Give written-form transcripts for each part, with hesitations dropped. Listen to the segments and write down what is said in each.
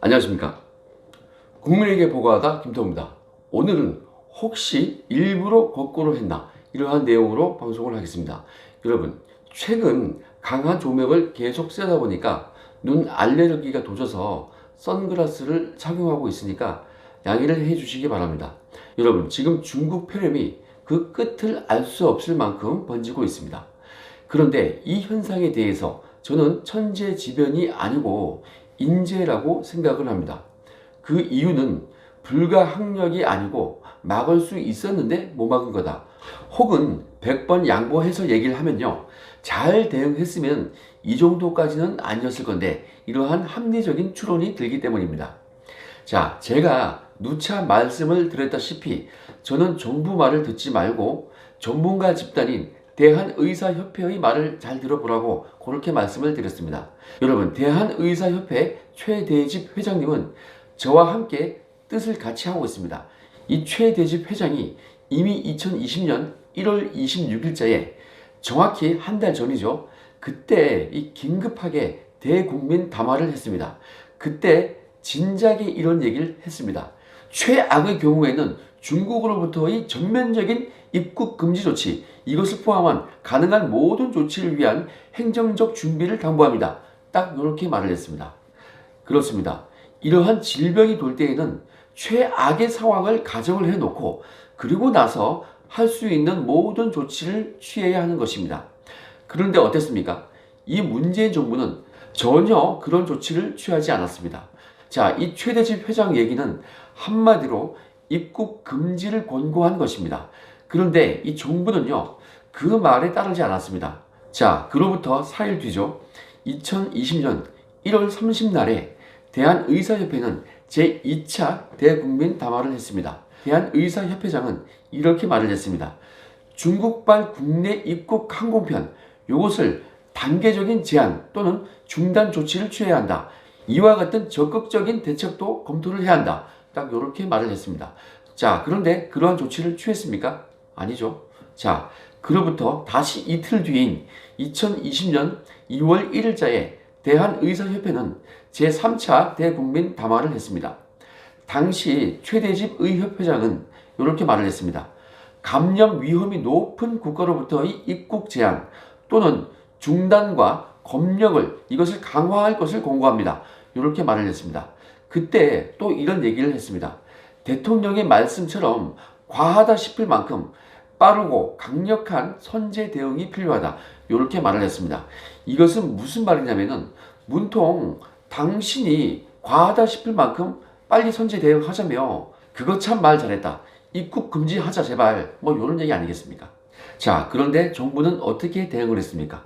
안녕하십니까. 국민에게 보고하다 김태호입니다. 오늘은 혹시 일부러 거꾸로 했나 이러한 내용으로 방송을 하겠습니다. 여러분, 최근 강한 조명을 계속 쐬다 보니까 눈 알레르기가 도져서 선글라스를 착용하고 있으니까 양해를 해 주시기 바랍니다. 여러분, 지금 중국 폐렴이 그 끝을 알 수 없을 만큼 번지고 있습니다. 그런데 이 현상에 대해서 저는 천재지변이 아니고 인재라고 생각을 합니다. 그 이유는 불가항력이 아니고 막을 수 있었는데 못 막은 거다. 혹은 100번 양보해서 얘기를 하면요, 잘 대응했으면 이 정도까지는 아니었을 건데, 이러한 합리적인 추론이 들기 때문입니다. 자, 제가 누차 말씀을 드렸다시피 저는 정부 말을 듣지 말고 전문가 집단인 대한의사협회의 말을 잘 들어보라고 그렇게 말씀을 드렸습니다. 여러분, 대한의사협회 최대집 회장님은 저와 함께 뜻을 같이 하고 있습니다. 이 최대집 회장이 이미 2020년 1월 26일자에 정확히 한 달 전이죠. 그때 이 긴급하게 대국민 담화를 했습니다. 그때 진작에 이런 얘기를 했습니다. 최악의 경우에는 중국으로부터의 전면적인 입국 금지 조치, 이것을 포함한 가능한 모든 조치를 위한 행정적 준비를 당부합니다. 딱 이렇게 말을 했습니다. 그렇습니다. 이러한 질병이 돌 때에는 최악의 상황을 가정을 해놓고 그리고 나서 할 수 있는 모든 조치를 취해야 하는 것입니다. 그런데 어땠습니까? 이 문재인 정부는 전혀 그런 조치를 취하지 않았습니다. 자, 이 최대집 회장 얘기는 한마디로 입국 금지를 권고한 것입니다. 그런데 이 정부는요, 그 말에 따르지 않았습니다. 자, 그로부터 4일 뒤죠. 2020년 1월 30날에 대한의사협회는 제2차 대국민 담화를 했습니다. 대한의사협회장은 이렇게 말을 했습니다. 중국발 국내 입국 항공편, 이것을 단계적인 제한 또는 중단 조치를 취해야 한다. 이와 같은 적극적인 대책도 검토를 해야 한다. 딱 이렇게 말을 했습니다. 자, 그런데 그러한 조치를 취했습니까? 아니죠. 자, 그로부터 다시 이틀 뒤인 2020년 2월 1일자에 대한의사협회는 제3차 대국민 담화를 했습니다. 당시 최대집 의협회장은 이렇게 말을 했습니다. 감염 위험이 높은 국가로부터의 입국 제한 또는 중단과 검역을 이것을 강화할 것을 권고합니다. 이렇게 말을 했습니다. 그때 또 이런 얘기를 했습니다. 대통령의 말씀처럼 과하다 싶을 만큼 빠르고 강력한 선제 대응이 필요하다. 이렇게 말을 했습니다. 이것은 무슨 말이냐면은 문통 당신이 과하다 싶을 만큼 빨리 선제 대응하자며 그거 참 말 잘했다. 입국 금지하자 제발. 뭐 이런 얘기 아니겠습니까? 자, 그런데 정부는 어떻게 대응을 했습니까?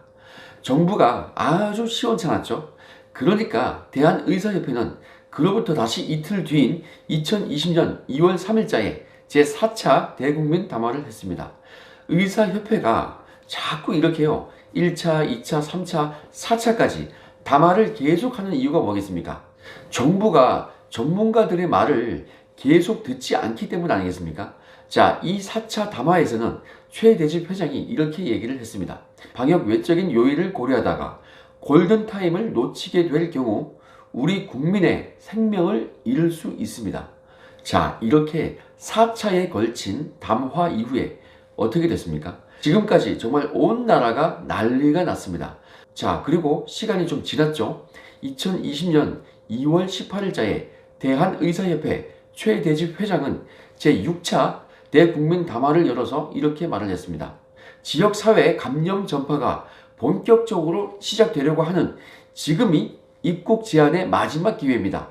정부가 아주 시원찮았죠. 그러니까 대한의사협회는 그로부터 다시 이틀 뒤인 2020년 2월 3일자에 제4차 대국민 담화를 했습니다. 의사협회가 자꾸 이렇게요. 1차, 2차, 3차, 4차까지 담화를 계속하는 이유가 뭐겠습니까? 정부가 전문가들의 말을 계속 듣지 않기 때문 아니겠습니까? 자, 이 4차 담화에서는 최대집 회장이 이렇게 얘기를 했습니다. 방역 외적인 요인을 고려하다가 골든타임을 놓치게 될 경우 우리 국민의 생명을 잃을 수 있습니다. 자, 이렇게 4차에 걸친 담화 이후에 어떻게 됐습니까? 지금까지 정말 온 나라가 난리가 났습니다. 자, 그리고 시간이 좀 지났죠. 2020년 2월 18일자에 대한의사협회 최대집 회장은 제6차 대국민 담화를 열어서 이렇게 말을 했습니다. 지역사회 감염 전파가 본격적으로 시작되려고 하는 지금이 입국 제한의 마지막 기회입니다.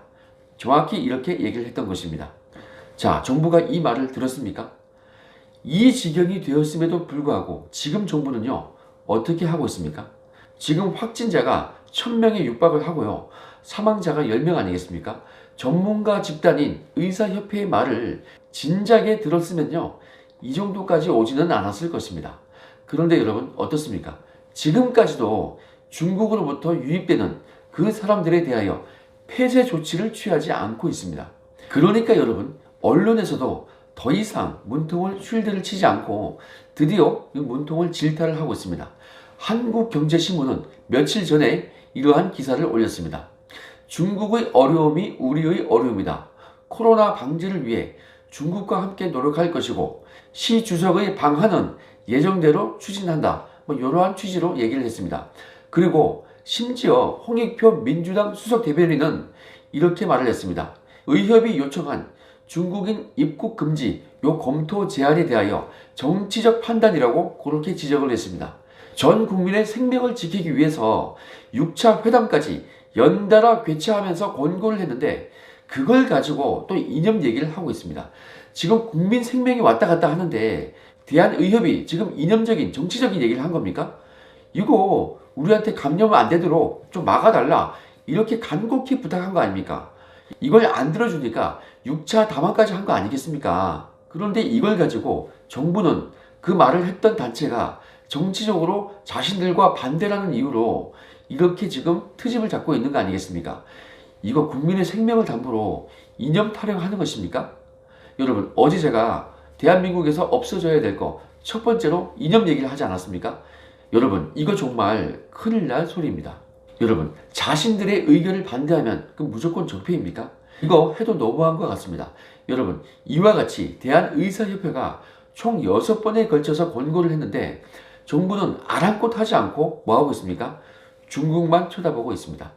정확히 이렇게 얘기를 했던 것입니다. 자, 정부가 이 말을 들었습니까? 이 지경이 되었음에도 불구하고 지금 정부는요, 어떻게 하고 있습니까? 지금 확진자가 1000명에 육박을 하고요, 사망자가 10명 아니겠습니까? 전문가 집단인 의사협회의 말을 진작에 들었으면요, 이 정도까지 오지는 않았을 것입니다. 그런데 여러분, 어떻습니까? 지금까지도 중국으로부터 유입되는 그 사람들에 대하여 폐쇄 조치를 취하지 않고 있습니다. 그러니까 여러분, 언론에서도 더 이상 문통을 쉴드를 치지 않고 드디어 이 문통을 질타를 하고 있습니다. 한국경제신문은 며칠 전에 이러한 기사를 올렸습니다. 중국의 어려움이 우리의 어려움이다. 코로나 방지를 위해 중국과 함께 노력할 것이고 시 주석의 방한은 예정대로 추진한다. 이러한 취지로 얘기를 했습니다. 그리고 심지어 홍익표 민주당 수석 대변인은 이렇게 말을 했습니다. 의협이 요청한 중국인 입국 금지 요 검토 제안에 대하여 정치적 판단이라고 그렇게 지적을 했습니다. 전 국민의 생명을 지키기 위해서 6차 회담까지 연달아 개최하면서 권고를 했는데 그걸 가지고 또 이념 얘기를 하고 있습니다. 지금 국민 생명이 왔다 갔다 하는데 대한의협이 지금 이념적인 정치적인 얘기를 한 겁니까? 이거 우리한테 감염 안 되도록 좀 막아달라 이렇게 간곡히 부탁한 거 아닙니까? 이걸 안 들어주니까 6차 담화까지 한 거 아니겠습니까? 그런데 이걸 가지고 정부는 그 말을 했던 단체가 정치적으로 자신들과 반대라는 이유로 이렇게 지금 트집을 잡고 있는 거 아니겠습니까? 이거 국민의 생명을 담보로 이념 타령하는 것입니까? 여러분, 어제 제가 대한민국에서 없어져야 될 거 첫 번째로 이념 얘기를 하지 않았습니까? 여러분, 이거 정말 큰일 날 소리입니다. 여러분, 자신들의 의견을 반대하면 그 무조건 적폐입니까? 이거 해도 너무한 것 같습니다. 여러분, 이와 같이 대한의사협회가 총 6번에 걸쳐서 권고를 했는데 정부는 아랑곳하지 않고 뭐하고 있습니까? 중국만 쳐다보고 있습니다.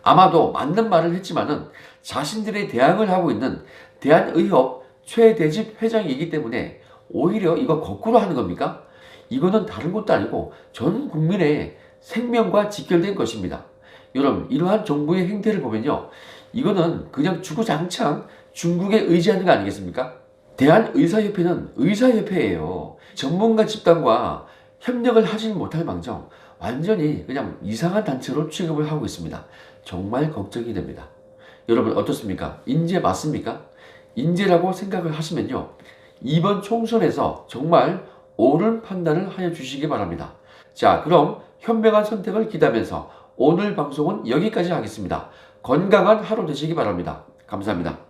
아마도 맞는 말을 했지만은 자신들의 대항을 하고 있는 대한의협 최대집 회장이기 때문에 오히려 이거 거꾸로 하는 겁니까? 이거는 다른 것도 아니고 전 국민의 생명과 직결된 것입니다. 여러분, 이러한 정부의 행태를 보면요, 이거는 그냥 주구장창 중국에 의지하는 거 아니겠습니까? 대한의사협회는 의사협회예요. 전문가 집단과 협력을 하지 못할 망정 완전히 그냥 이상한 단체로 취급을 하고 있습니다. 정말 걱정이 됩니다. 여러분, 어떻습니까? 인재 맞습니까? 인재라고 생각을 하시면요, 이번 총선에서 정말 옳은 판단을 하여 주시기 바랍니다. 자, 그럼 현명한 선택을 기대하면서 오늘 방송은 여기까지 하겠습니다. 건강한 하루 되시기 바랍니다. 감사합니다.